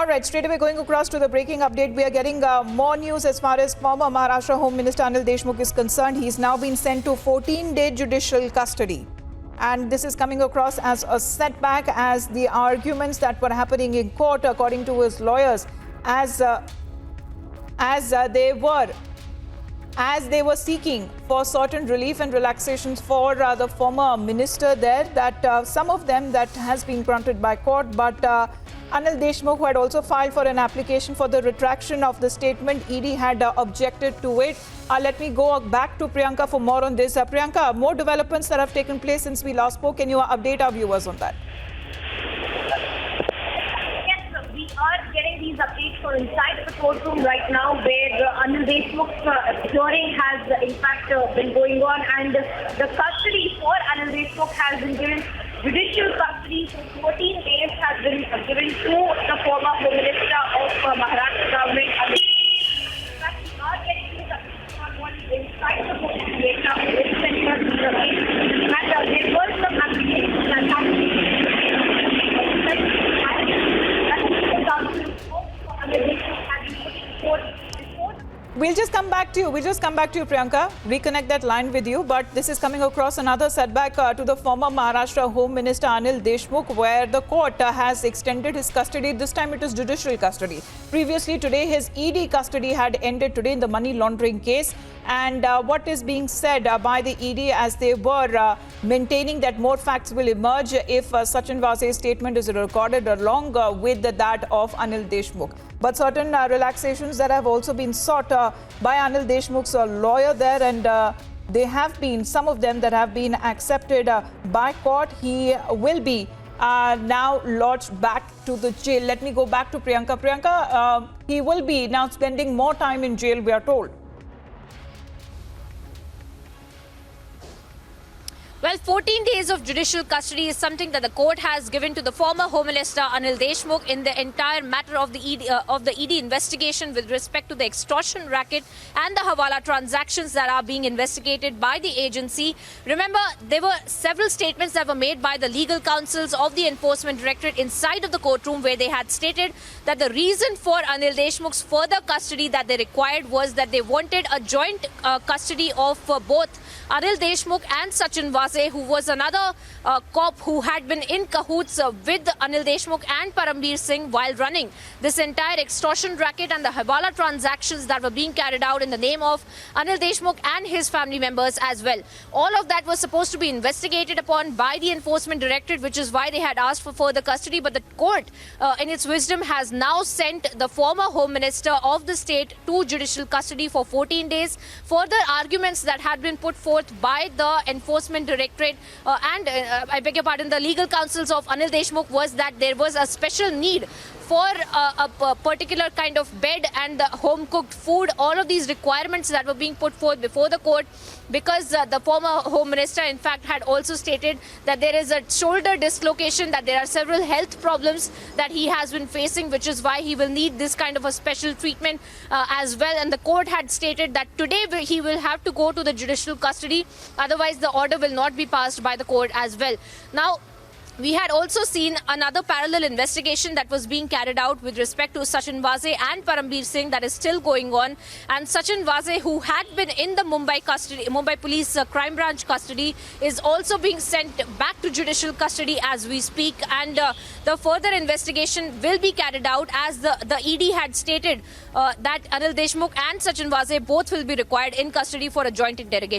All right, straight away going across to the breaking update. We are getting more news as far as former Maharashtra Home Minister Anil Deshmukh is concerned. He's now been sent to 14-day judicial custody. And this is coming across as a setback, as the arguments that were happening in court, according to his lawyers, as they were seeking for certain relief and relaxations for the former minister there, that some of them that has been granted by court, but Anil Deshmukh, who had also filed for an application for the retraction of the statement, ED had objected to it. Let me go back to Priyanka for more on this. Priyanka, more developments that have taken place since we last spoke. Can you update our viewers on that? We are getting these updates from inside the courtroom right now, where Anil Deshmukh's hearing has in fact been going on, and the custody for Anil Deshmukh has been given. Judicial custody for 14 days has been given to the former Home Minister of Maharashtra government. In fact, we are getting these updates on what is inside the courtroom later with Senator Ramesh, and there was some application that We'll just come back to you. Priyanka. Reconnect that line with you. But this is coming across another setback to the former Maharashtra Home Minister Anil Deshmukh, where the court has extended his custody. This time it is judicial custody. Previously today, his ED custody had ended today in the money laundering case. And what is being said by the ED, as they were maintaining that more facts will emerge if Sachin Vase's statement is recorded along with that of Anil Deshmukh. But certain relaxations that have also been sought by Anil Deshmukh's lawyer there, and they have been, some of them that have been accepted by court. He will be now lodged back to the jail. Let me go back to Priyanka. Priyanka, he will be now spending more time in jail, we are told. Well, 14 days of judicial custody is something that the court has given to the former Home Minister Anil Deshmukh in the entire matter of the ED investigation with respect to the extortion racket and the Hawala transactions that are being investigated by the agency. Remember, there were several statements that were made by the legal counsels of the Enforcement Directorate inside of the courtroom, where they had stated that the reason for Anil Deshmukh's further custody that they required was that they wanted a joint custody of both Anil Deshmukh and Sachin Vase, who was another cop who had been in cahoots with Anil Deshmukh and Parambir Singh while running this entire extortion racket and the Hawala transactions that were being carried out in the name of Anil Deshmukh and his family members as well. All of that was supposed to be investigated upon by the Enforcement Directorate, which is why they had asked for further custody. But the court, in its wisdom, has now sent the former Home Minister of the state to judicial custody for 14 days. Further arguments that had been put forth by the Enforcement Directorate I beg your pardon, the legal counsels of Anil Deshmukh was that there was a special need for a particular kind of bed and the home-cooked food, all of these requirements that were being put forth before the court, because the former Home Minister, in fact, had also stated that there is a shoulder dislocation, that there are several health problems that he has been facing, which is why he will need this kind of a special treatment as well. And the court had stated that today he will have to go to the judicial custody, otherwise the order will not be passed by the court as well. Now, we had also seen another parallel investigation that was being carried out with respect to Sachin Vase and Parambir Singh that is still going on. And Sachin Vase, who had been in the Mumbai Police Crime Branch custody, is also being sent back to judicial custody as we speak. And the further investigation will be carried out, as the ED had stated that Anil Deshmukh and Sachin Vase both will be required in custody for a joint interrogation.